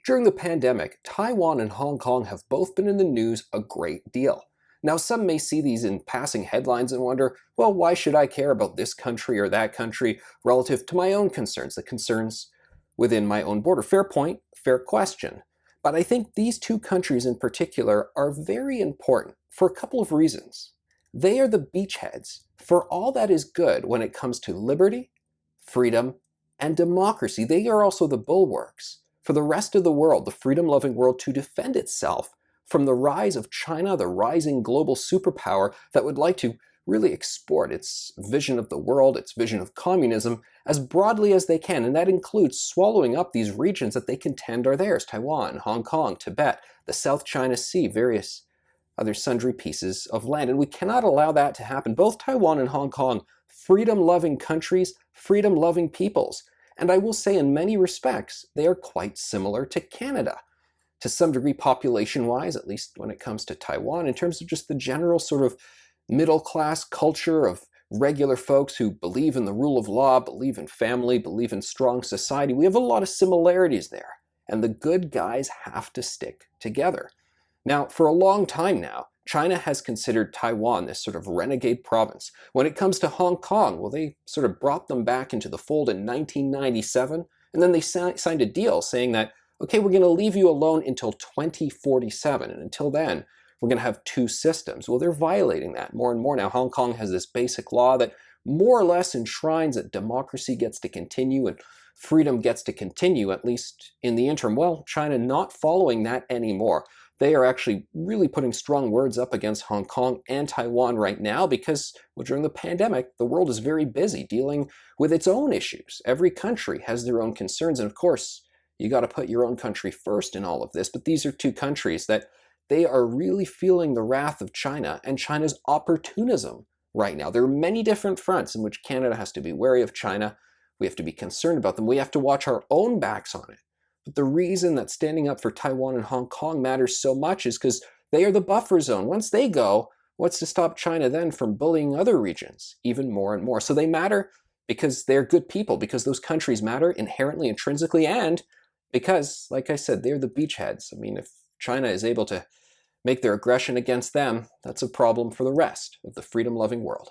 During the pandemic, Taiwan and Hong Kong have both been in the news a great deal. Now, some may see these in passing headlines and wonder, well, why should I care about this country or that country relative to my own concerns, the concerns within my own border? Fair point, fair question. But I think these two countries in particular are very important for a couple of reasons. They are the beachheads for all that is good when it comes to liberty, freedom, and democracy. They are also the bulwarks for the rest of the world, the freedom-loving world, to defend itself from the rise of China, the rising global superpower that would like to really export its vision of the world, its vision of communism, as broadly as they can. And that includes swallowing up these regions that they contend are theirs: Taiwan, Hong Kong, Tibet, the South China Sea, various other sundry pieces of land. And we cannot allow that to happen. Both Taiwan and Hong Kong, freedom-loving countries, freedom-loving peoples. And I will say, in many respects, they are quite similar to Canada, to some degree population-wise, at least when it comes to Taiwan, in terms of just the general sort of middle-class culture of regular folks who believe in the rule of law, believe in family, believe in strong society. We have a lot of similarities there, and the good guys have to stick together. Now, for a long time now, China has considered Taiwan this sort of renegade province. When it comes to Hong Kong, well, they sort of brought them back into the fold in 1997, and then they signed a deal saying that, okay, we're going to leave you alone until 2047, and until then, we're going to have two systems. Well, they're violating that more and more now. Hong Kong has this basic law that more or less enshrines that democracy gets to continue and freedom gets to continue, at least in the interim. Well, China not following that anymore. They are actually really putting strong words up against Hong Kong and Taiwan right now because, well, during the pandemic, the world is very busy dealing with its own issues. Every country has their own concerns, and of course, you got to put your own country first in all of this. But these are two countries that they are really feeling the wrath of China and China's opportunism right now. There are many different fronts in which Canada has to be wary of China. We have to be concerned about them. We have to watch our own backs on it. But the reason that standing up for Taiwan and Hong Kong matters so much is because they are the buffer zone. Once they go, what's to stop China then from bullying other regions even more and more? So they matter because they're good people, because those countries matter inherently, intrinsically, and because, like I said, they're the beachheads. I mean, if China is able to make their aggression against them, that's a problem for the rest of the freedom-loving world.